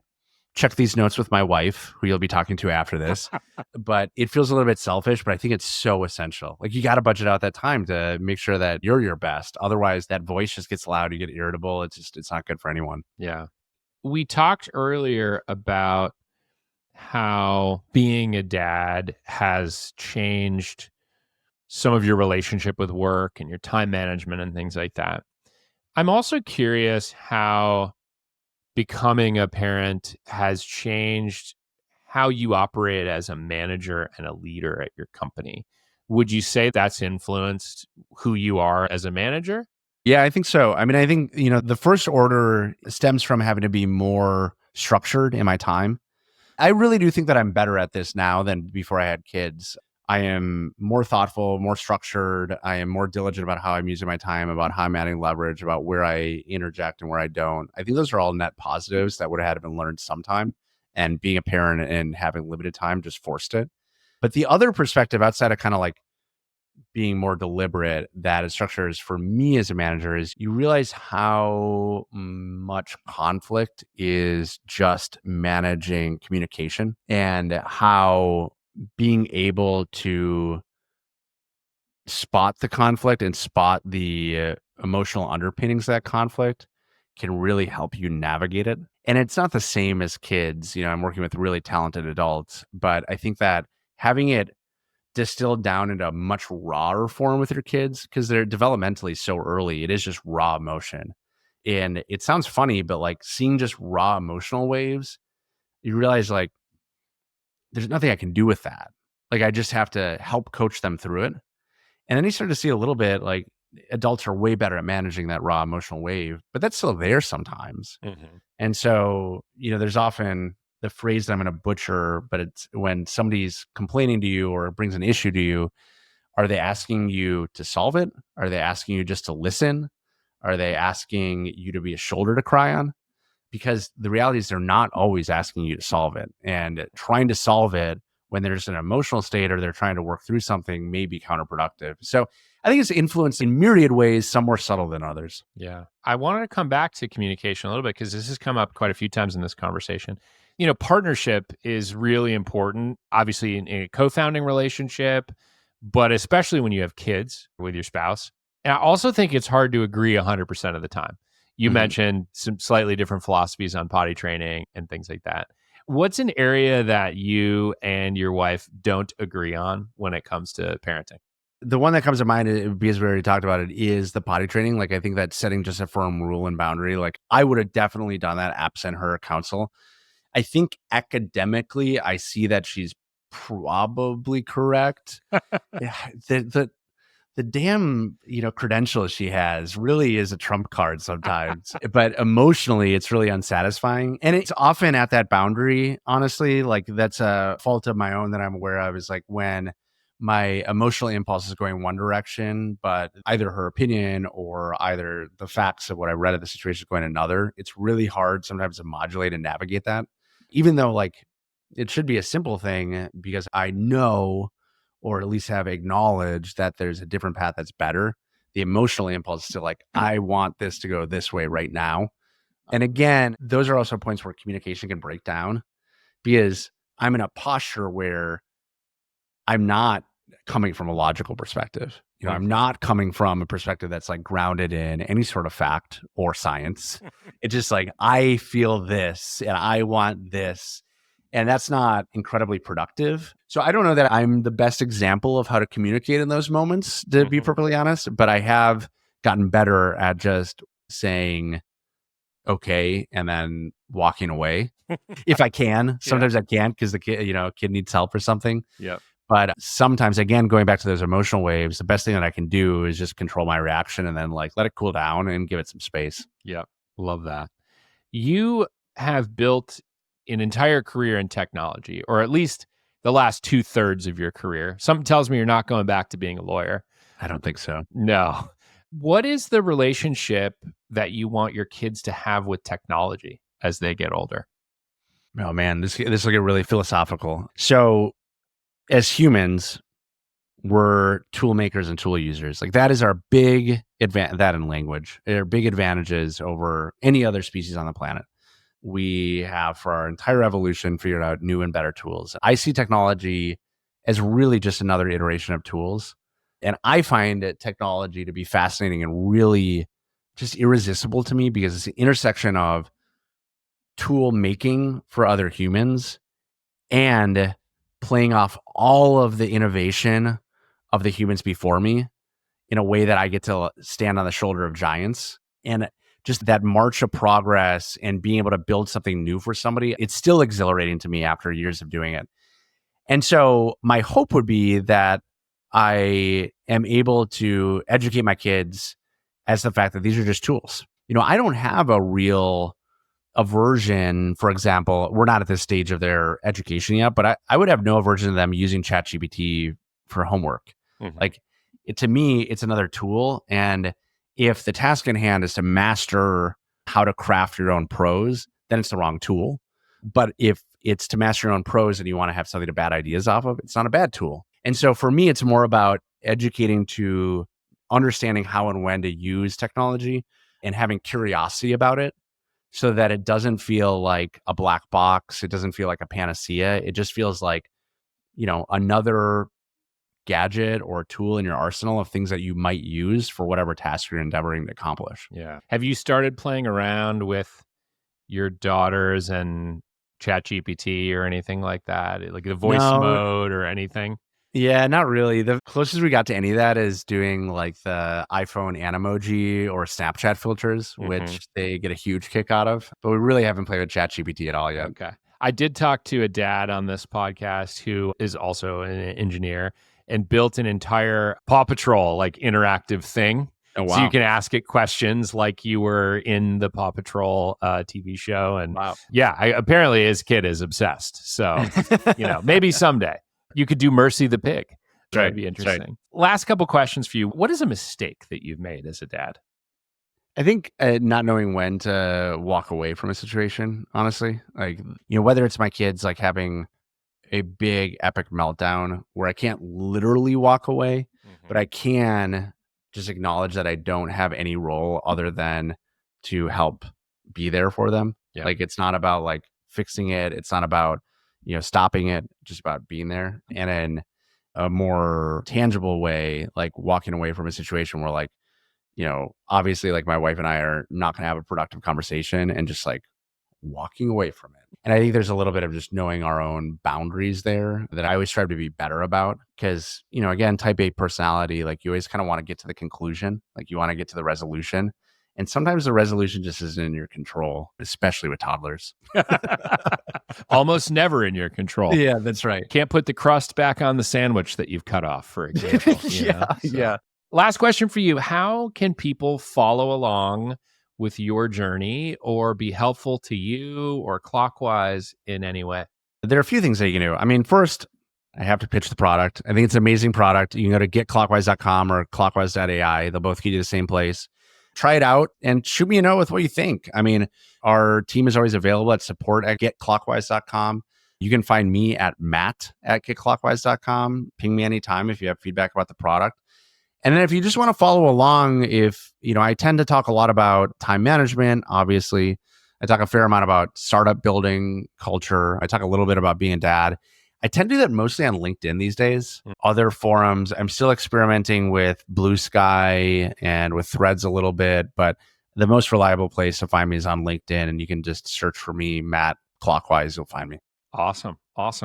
check these notes with my wife, who you'll be talking to after this. But it feels a little bit selfish, but I think it's so essential. Like you got to budget out that time to make sure that you're your best. Otherwise, that voice just gets loud. You get irritable. It's not good for anyone. Yeah. We talked earlier about how being a dad has changed some of your relationship with work and your time management and things like that. I'm also curious how becoming a parent has changed how you operate as a manager and a leader at your company. Would you say that's influenced who you are as a manager? Yeah, I think so. I mean, I think, the first order stems from having to be more structured in my time. I really do think that I'm better at this now than before I had kids. I am more thoughtful, more structured. I am more diligent about how I'm using my time, about how I'm adding leverage, about where I interject and where I don't. I think those are all net positives that would have had to been learned sometime. And being a parent and having limited time just forced it. But the other perspective outside of kind of like being more deliberate that it structures for me as a manager is you realize how much conflict is just managing communication and how being able to spot the conflict and spot the emotional underpinnings of that conflict can really help you navigate it. And it's not the same as kids. I'm working with really talented adults, but I think that having it distilled down into a much rawer form with your kids because they're developmentally so early. It is just raw emotion. And it sounds funny, but like seeing just raw emotional waves, you realize like there's nothing I can do with that. Like I just have to help coach them through it. And then you start to see a little bit like adults are way better at managing that raw emotional wave, but that's still there sometimes. And so, there's often the phrase that I'm going to butcher, but it's when somebody's complaining to you or brings an issue to you, are they asking you to solve it? Are they asking you just to listen? Are they asking you to be a shoulder to cry on? Because the reality is they're not always asking you to solve it. And trying to solve it when there's an emotional state or they're trying to work through something may be counterproductive. So I think it's influenced in myriad ways, some more subtle than others. Yeah. I wanted to come back to communication a little bit because this has come up quite a few times in this conversation. Partnership is really important, obviously in a co-founding relationship, but especially when you have kids with your spouse. And I also think it's hard to agree 100% of the time. You mentioned some slightly different philosophies on potty training and things like that. What's an area that you and your wife don't agree on when it comes to parenting? The one that comes to mind, because we already talked about it, is the potty training. Like, I think that setting just a firm rule and boundary, like I would have definitely done that absent her counsel. I think academically, I see that she's probably correct. Yeah, the damn, credentials she has really is a trump card sometimes, but emotionally it's really unsatisfying. And it's often at that boundary, honestly, like that's a fault of my own that I'm aware of, is like when my emotional impulse is going one direction, but either her opinion or either the facts of what I read of the situation is going another. It's really hard sometimes to modulate and navigate that, even though like it should be a simple thing because I know, or at least have acknowledged that there's a different path that's better. The emotional impulse is still like, I want this to go this way right now. And again, those are also points where communication can break down because I'm in a posture where I'm not coming from a logical perspective. I'm not coming from a perspective that's like grounded in any sort of fact or science. It's just like, I feel this and I want this. And that's not incredibly productive. So I don't know that I'm the best example of how to communicate in those moments, to be perfectly honest, but I have gotten better at just saying, okay, and then walking away if I can. Sometimes I can't because the kid needs help or something. Yeah. But sometimes, again, going back to those emotional waves, the best thing that I can do is just control my reaction and then like let it cool down and give it some space. Yeah. Love that. You have built an entire career in technology, or at least the last 2/3 of your career. Something tells me you're not going back to being a lawyer. I don't think so. No. What is the relationship that you want your kids to have with technology as they get older? Oh man, this will get really philosophical. So as humans, we're tool makers and tool users. Like that is our big advantage, that in language, are big advantages over any other species on the planet. We have for our entire evolution figured out new and better tools. I see technology as really just another iteration of tools. And I find technology to be fascinating and really just irresistible to me because it's the intersection of tool making for other humans and playing off all of the innovation of the humans before me in a way that I get to stand on the shoulder of giants. And just that march of progress and being able to build something new for somebody, it's still exhilarating to me after years of doing it. And so my hope would be that I am able to educate my kids as the fact that these are just tools. I don't have a real aversion, for example, we're not at this stage of their education yet, but I would have no aversion to them using ChatGPT for homework. Mhm. Like to me, it's another tool. And if the task in hand is to master how to craft your own prose, then it's the wrong tool. But if it's to master your own prose and you want to have something to bat ideas off of, it's not a bad tool. And so for me, it's more about educating to understanding how and when to use technology and having curiosity about it so that it doesn't feel like a black box. It doesn't feel like a panacea. It just feels like, another gadget or tool in your arsenal of things that you might use for whatever task you're endeavoring to accomplish. Yeah. Have you started playing around with your daughters and ChatGPT or anything like that? Like the voice No, mode or anything? yeah, not really. The closest we got to any of that is doing like the iPhone Animoji or Snapchat filters, Mhm. which they get a huge kick out of. But we really haven't played with ChatGPT at all yet. Okay. I did talk to a dad on this podcast who is also an engineer and built an entire Paw Patrol like interactive thing. Oh, So you wow. can ask it questions like you were in the Paw Patrol TV show. And Wow. yeah, apparently his kid is obsessed. So, maybe someday you could do Mercy the Pig. That would be That's right. interesting. Last couple questions for you. What is a mistake that you've made as a dad? I think not knowing when to walk away from a situation, honestly, like, whether it's my kids like having a big epic meltdown where I can't literally walk away, but I can just acknowledge that I don't have any role other than to help be there for them. Yeah. Like it's not about like fixing it. It's not about, stopping it, just about being there. And in a more tangible way, like walking away from a situation where like, obviously like my wife and I are not going to have a productive conversation and just like walking away from it. And I think there's a little bit of just knowing our own boundaries there that I always strive to be better about. Cause, again, type A personality, like you always kind of want to get to the conclusion, like you want to get to the resolution. And sometimes the resolution just isn't in your control, especially with toddlers. Almost never in your control. Yeah, that's right. Can't put the crust back on the sandwich that you've cut off, for example. Yeah. Last question for you. How can people follow along with your journey or be helpful to you or Clockwise in any way? There are a few things that you can do. I mean, first, I have to pitch the product. I think it's an amazing product. You can go to getclockwise.com or clockwise.ai. They'll both get you the same place. Try it out and shoot me a note with what you think. I mean, our team is always available at support@getclockwise.com. You can find me at matt@getclockwise.com. Ping me anytime if you have feedback about the product. And then if you just want to follow along, I tend to talk a lot about time management, obviously. I talk a fair amount about startup building culture. I talk a little bit about being a dad. I tend to do that mostly on LinkedIn these days. Other forums, I'm still experimenting with Blue Sky and with Threads a little bit, but the most reliable place to find me is on LinkedIn. And you can just search for me, Matt Clockwise, you'll find me. Awesome.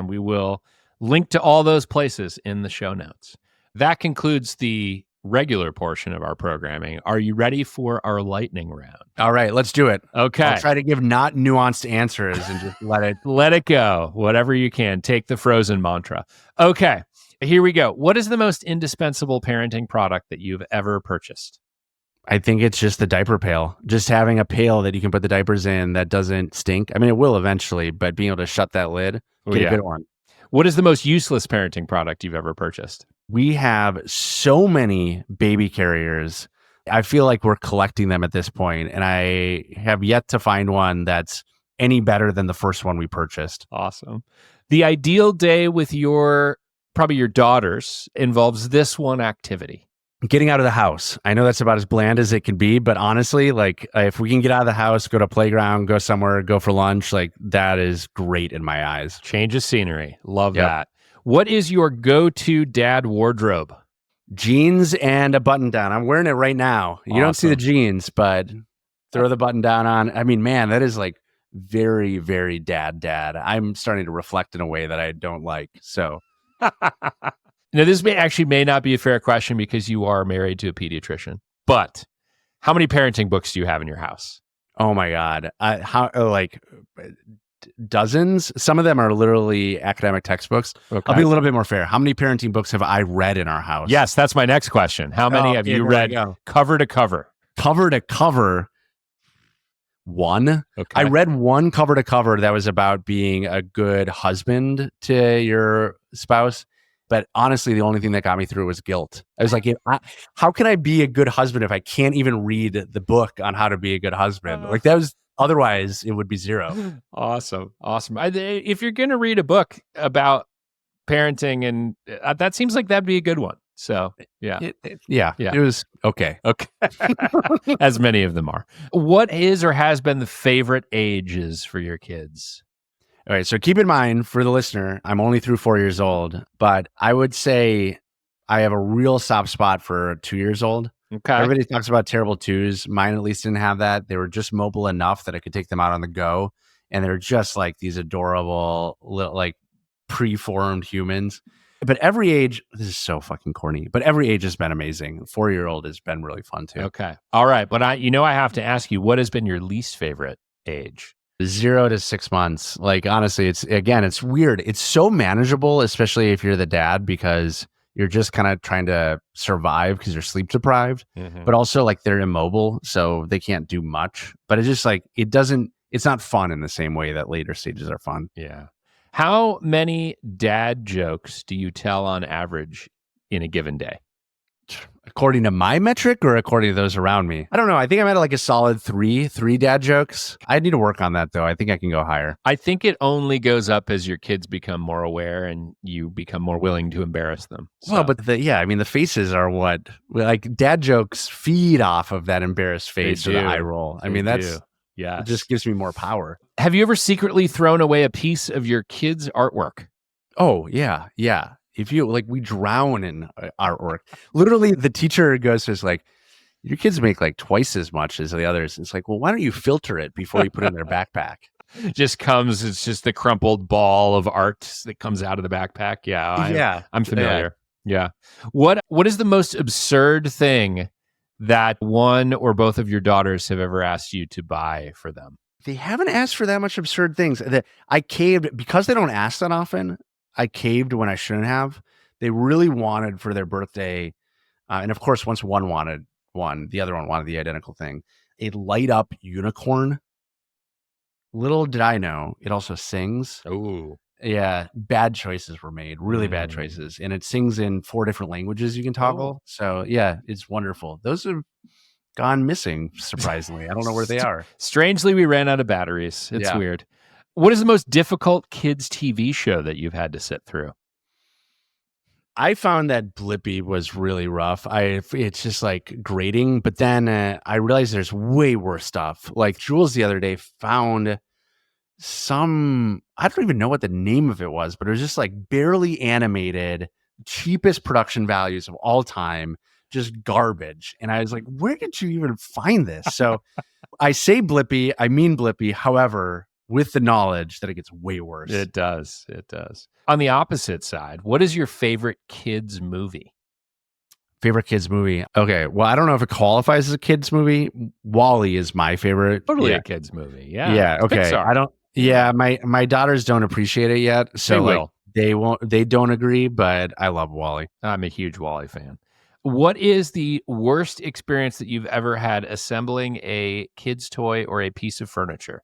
We will link to all those places in the show notes. That concludes the regular portion of our programming. Are you ready for our lightning round? All right, let's do it. Okay. I'll try to give not nuanced answers and just let it go. Whatever you can. Take the Frozen mantra. Okay, here we go. What is the most indispensable parenting product that you've ever purchased? I think it's just the diaper pail. Just having a pail that you can put the diapers in that doesn't stink. I mean, it will eventually, but being able to shut that lid, get a good one. What is the most useless parenting product you've ever purchased? We have so many baby carriers. I feel like we're collecting them at this point, and I have yet to find one that's any better than the first one we purchased. Awesome. The ideal day with probably your daughters involves this one activity. Getting out of the house. I know that's about as bland as it can be, but honestly, like if we can get out of the house, go to a playground, go somewhere, go for lunch, like that is great in my eyes. Change of scenery. Love that. What is your go-to dad wardrobe? Jeans and a button down. I'm wearing it right now. You don't see the jeans, but throw the button down on. I mean, man, that is like very, very dad. I'm starting to reflect in a way that I don't like. So now, this may not be a fair question because you are married to a pediatrician, but how many parenting books do you have in your house? Oh my God. Dozens. Some of them are literally academic textbooks. Okay. I'll be a little bit more fair. How many parenting books have I read in our house? Yes, that's my next question. How many have you read cover to cover? Cover to cover? One. Okay. I read one cover to cover that was about being a good husband to your spouse. But honestly, the only thing that got me through was guilt. I was like, how can I be a good husband if I can't even read the book on how to be a good husband? Like that was, otherwise it would be zero. Awesome. If you're going to read a book about parenting, and that seems like that'd be a good one. So yeah. It was okay. Okay. As many of them are. What is or has been the favorite ages for your kids? All right. So keep in mind for the listener, I'm only through 4 years old, but I would say I have a real soft spot for 2 years old. Okay. Everybody talks about terrible twos. Mine at least didn't have that. They were just mobile enough that I could take them out on the go. And they're just like these adorable, little, like preformed humans. But every age, this is so fucking corny, but every age has been amazing. 4-year-old has been really fun too. Okay. All right. But I have to ask you, what has been your least favorite age? 0 to 6 months. Like, honestly, it's weird. It's so manageable, especially if you're the dad, because you're just kind of trying to survive because you're sleep deprived, but also like they're immobile, so they can't do much. But it's just like, it's not fun in the same way that later stages are fun. Yeah. How many dad jokes do you tell on average in a given day? According to my metric or according to those around me? I don't know. I think I'm at like a solid three dad jokes. I need to work on that though. I think I can go higher. I think it only goes up as your kids become more aware and you become more willing to embarrass them. So. Well, but the faces are what, like, dad jokes feed off of that embarrassed face or the eye roll. It just gives me more power. Have you ever secretly thrown away a piece of your kids' artwork? Oh, yeah. Yeah. If you like, we drown in artwork. Literally, the teacher goes to us like, your kids make like twice as much as the others. It's like, well, why don't you filter it before you put it in their backpack? It's just the crumpled ball of art that comes out of the backpack. Yeah. I'm familiar. Yeah. What is the most absurd thing that one or both of your daughters have ever asked you to buy for them? They haven't asked for that much absurd things. I caved because they don't ask that often. I caved when I shouldn't have. They really wanted for their birthday, and of course, once one wanted one, the other one wanted the identical thing. A light up unicorn. Little did I know, it also sings. Oh, yeah, bad choices were made. Really bad choices, and it sings in 4 different languages you can toggle. So yeah, it's wonderful. Those have gone missing, surprisingly. I don't know where they are. Strangely, we ran out of batteries. It's weird. What is the most difficult kids' TV show that you've had to sit through? I found that Blippi was really rough. It's just like grating, but then I realized there's way worse stuff. Like Jules the other day found I don't even know what the name of it was, but it was just like barely animated, cheapest production values of all time, just garbage. And I was like, where did you even find this? So I say Blippi, I mean Blippi. However, with the knowledge that it gets way worse. It does. On the opposite side, what is your favorite kids movie? Favorite kids movie? Okay, well, I don't know if it qualifies as a kids movie. WALL-E is my favorite. Totally a kids movie. Yeah. Yeah. Okay. Pixar. I don't. Yeah, my daughters don't appreciate it yet, so they won't. They don't agree, but I love WALL-E. I'm a huge WALL-E fan. What is the worst experience that you've ever had assembling a kid's toy or a piece of furniture?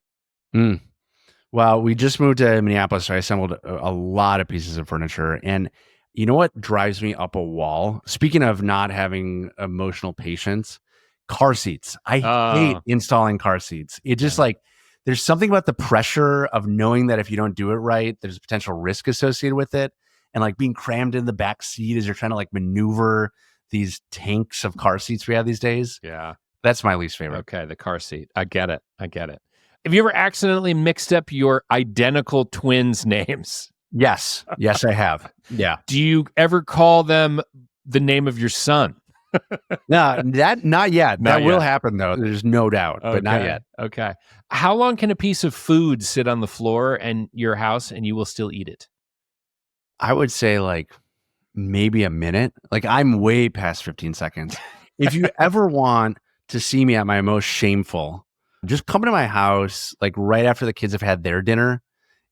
Well, we just moved to Minneapolis, so I assembled a lot of pieces of furniture. And you know what drives me up a wall? Speaking of not having emotional patience, car seats. I hate installing car seats. It just like, there's something about the pressure of knowing that if you don't do it right, there's potential risk associated with it. And like being crammed in the back seat as you're trying to like maneuver these tanks of car seats we have these days. Yeah. That's my least favorite. Okay, the car seat. I get it. Have you ever accidentally mixed up your identical twins' names? Yes, I have. Yeah. Do you ever call them the name of your son? No, not yet. That will happen though. There's no doubt, but not yet. Okay. How long can a piece of food sit on the floor in your house and you will still eat it? I would say like maybe a minute. Like I'm way past 15 seconds. If you ever want to see me at my most shameful, just come to my house like right after the kids have had their dinner,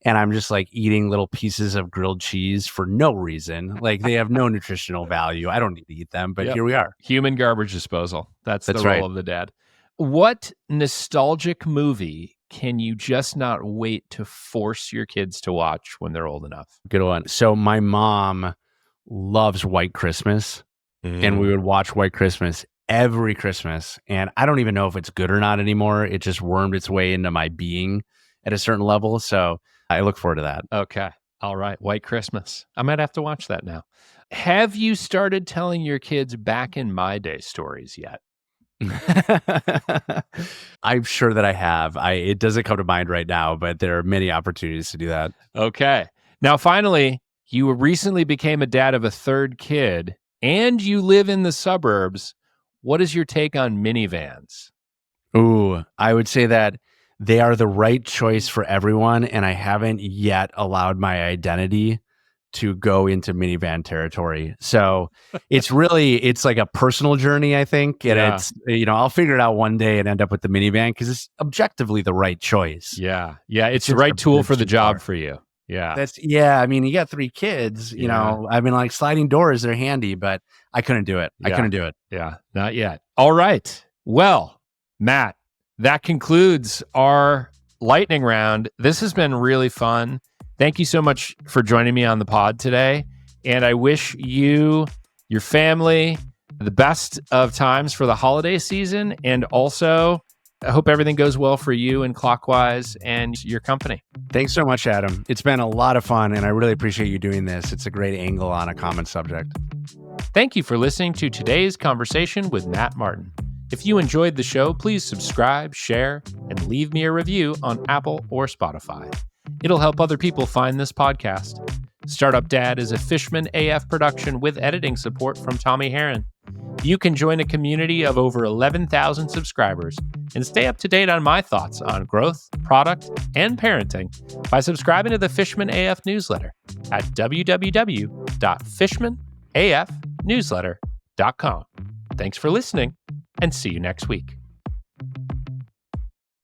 and I'm just like eating little pieces of grilled cheese for no reason. Like they have no nutritional value. I don't need to eat them, but here we are. Human garbage disposal. That's the role of the dad. What nostalgic movie can you just not wait to force your kids to watch when they're old enough? Good one. So my mom loves White Christmas, and we Mm. would watch White Christmas every Christmas. And I don't even know if it's good or not anymore. It just wormed its way into my being at a certain level. So I look forward to that. Okay. All right. White Christmas. I might have to watch that now. Have you started telling your kids back in my day stories yet? I'm sure that I have. It doesn't come to mind right now, but there are many opportunities to do that. Okay. Now, finally, you recently became a dad of a third kid and you live in the suburbs. What is your take on minivans? Ooh, I would say that they are the right choice for everyone, and I haven't yet allowed my identity to go into minivan territory. So it's like a personal journey, I think. And Yeah. it's, I'll figure it out one day and end up with the minivan because it's objectively the right choice. Yeah. Yeah. It's the just right a tool bridge for the too job far. for you. Yeah. I mean, you got 3 kids, Yeah. I mean, like sliding doors, they're handy, but I couldn't do it. I Yeah. couldn't do it. Yeah. Not yet. All right. Well, Matt, that concludes our lightning round. This has been really fun. Thank you so much for joining me on the pod today. And I wish you, your family, the best of times for the holiday season. And also, I hope everything goes well for you and Clockwise and your company. Thanks so much, Adam. It's been a lot of fun, and I really appreciate you doing this. It's a great angle on a common subject. Thank you for listening to today's conversation with Matt Martin. If you enjoyed the show, please subscribe, share, and leave me a review on Apple or Spotify. It'll help other people find this podcast. Startup Dad is a Fishman AF production with editing support from Tommy Herron. You can join a community of over 11,000 subscribers and stay up to date on my thoughts on growth, product, and parenting by subscribing to the Fishman AF newsletter at www.fishmanafnewsletter.com. Thanks for listening, and see you next week.